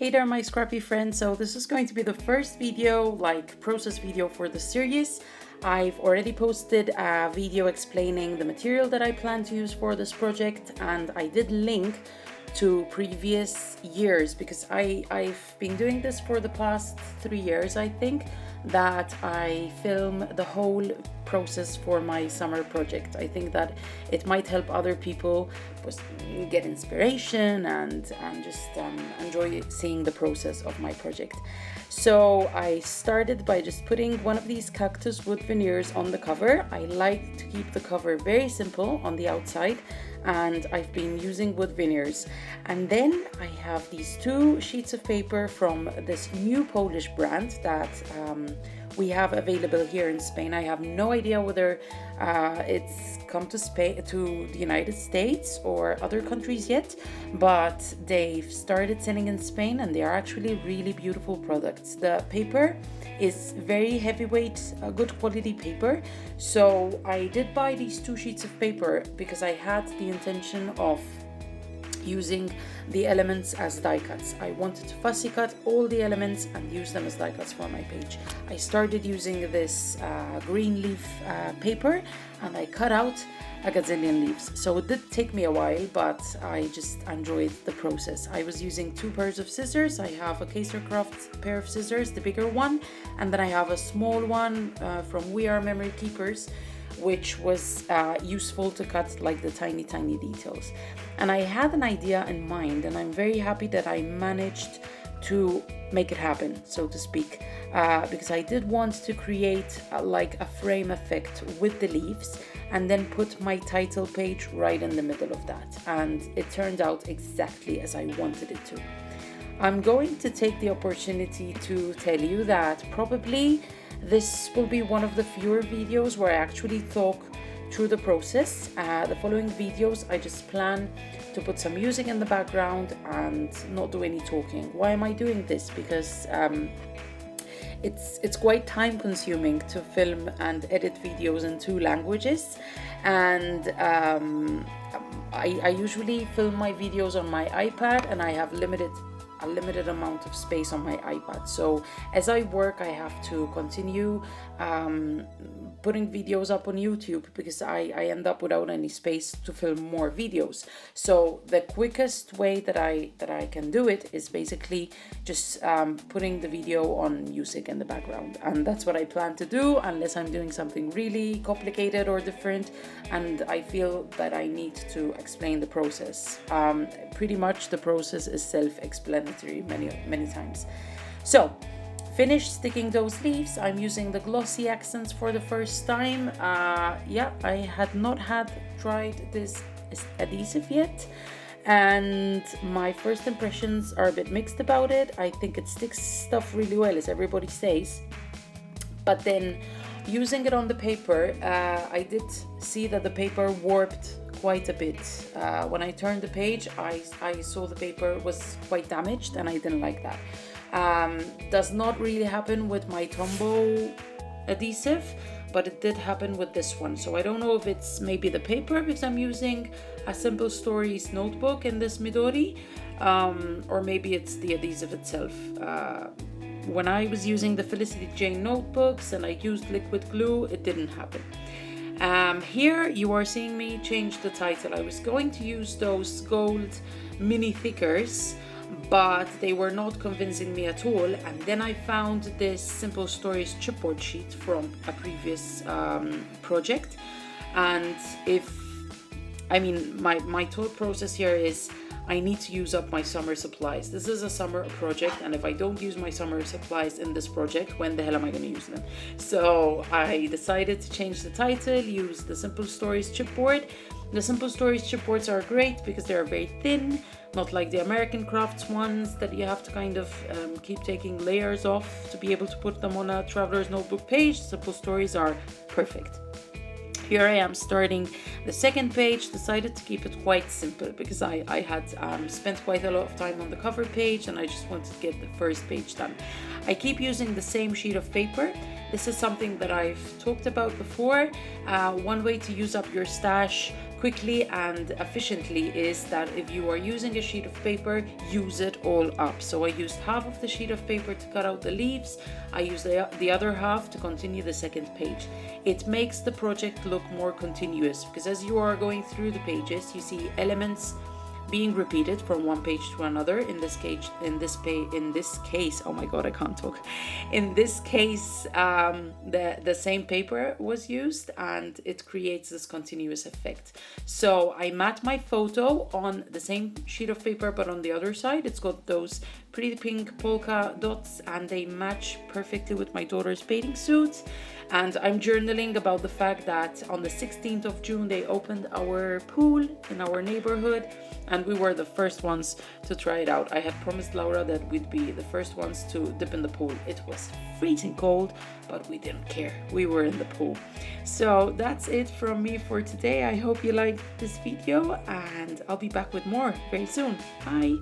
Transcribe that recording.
Hey there, my scrappy friends. So this is going to be the first video, like process video for the series. I've already posted a video explaining the material that I plan to use for this project, and I did link to previous years because I've been doing this for the past 3 years, I think, that I film the whole process for my summer project. I think that it might help other people get inspiration and just enjoy seeing the process of my project. So I started by just putting one of these cactus wood veneers on the cover. I like to keep the cover very simple on the outside, and I've been using wood veneers. And then I have these 2 sheets of paper from this new Polish brand that we have available here in Spain. I have no idea whether it's come to Spain, to the United States or other countries yet, but they've started selling in Spain, and they are actually really beautiful products. The paper is very heavyweight, good quality paper. So I did buy these 2 sheets of paper because I had the intention of using the elements as die cuts. I wanted to fussy cut all the elements and use them as die cuts for my page. I started using this green leaf paper, and I cut out a gazillion leaves. So it did take me a while, but I just enjoyed the process. I was using 2 pairs of scissors. I have a Kaisercraft pair of scissors, the bigger one, and then I have a small one from We Are Memory Keepers, which was useful to cut like the tiny details. And I had an idea in mind, and I'm very happy that I managed to make it happen, so to speak, because I did want to create like a frame effect with the leaves and then put my title page right in the middle of that, and it turned out exactly as I wanted it to. I'm going to take the opportunity to tell you that probably this will be one of the fewer videos where I actually talk through the process. The following videos, I just plan to put some music in the background and not do any talking. Why am I doing this? Because it's quite time consuming to film and edit videos in 2 languages, and I usually film my videos on my iPad, and I have a limited amount of space on my iPad. So as I work, I have to continue putting videos up on YouTube because I end up without any space to film more videos. So the quickest way that I can do it is basically just putting the video on music in the background, and that's what I plan to do unless I'm doing something really complicated or different and I feel that I need to explain the process. Pretty much the process is self-explanatory many times. So finished sticking those leaves. I'm using the glossy accents for the first time. I had not tried this adhesive yet, and my first impressions are a bit mixed about it. I think it sticks stuff really well, as everybody says, but then using it on the paper, I did see that the paper warped quite a bit. When I turned the page, I saw the paper was quite damaged, and I didn't like that. Does not really happen with my Tombow adhesive, but it did happen with this one. So I don't know if it's maybe the paper, because I'm using a Simple Stories notebook in this Midori, or maybe it's the adhesive itself. When I was using the Felicity Jane notebooks and I used liquid glue, it didn't happen. Here you are seeing me change the title. I was going to use those gold mini thickers, but they were not convincing me at all. And then I found this Simple Stories chipboard sheet from a previous project. And my thought process here is I need to use up my summer supplies. This is a summer project, and if I don't use my summer supplies in this project, when the hell am I going to use them? So I decided to change the title, use the Simple Stories chipboard. The Simple Stories chipboards are great because they are very thin, not like the American Crafts ones that you have to kind of keep taking layers off to be able to put them on a traveler's notebook page. Simple Stories are perfect. Here I am starting the second page. Decided to keep it quite simple because I had spent quite a lot of time on the cover page, and I just wanted to get the first page done. I keep using the same sheet of paper. This is something that I've talked about before. One way to use up your stash quickly and efficiently is that if you are using a sheet of paper, use it all up. So I used half of the sheet of paper to cut out the leaves. I used the other half to continue the second page. It makes the project look more continuous because as you are going through the pages, you see elements being repeated from one page to another. In this case, oh my god, I can't talk. In this case, the same paper was used, and it creates this continuous effect. So I mat my photo on the same sheet of paper, but on the other side, it's got those pretty pink polka dots, and they match perfectly with my daughter's bathing suit. And I'm journaling about the fact that on the 16th of June, they opened our pool in our neighborhood, and we were the first ones to try it out. I had promised Laura that we'd be the first ones to dip in the pool. It was freezing cold, but we didn't care. We were in the pool. So that's it from me for today. I hope you liked this video, and I'll be back with more very soon. Bye.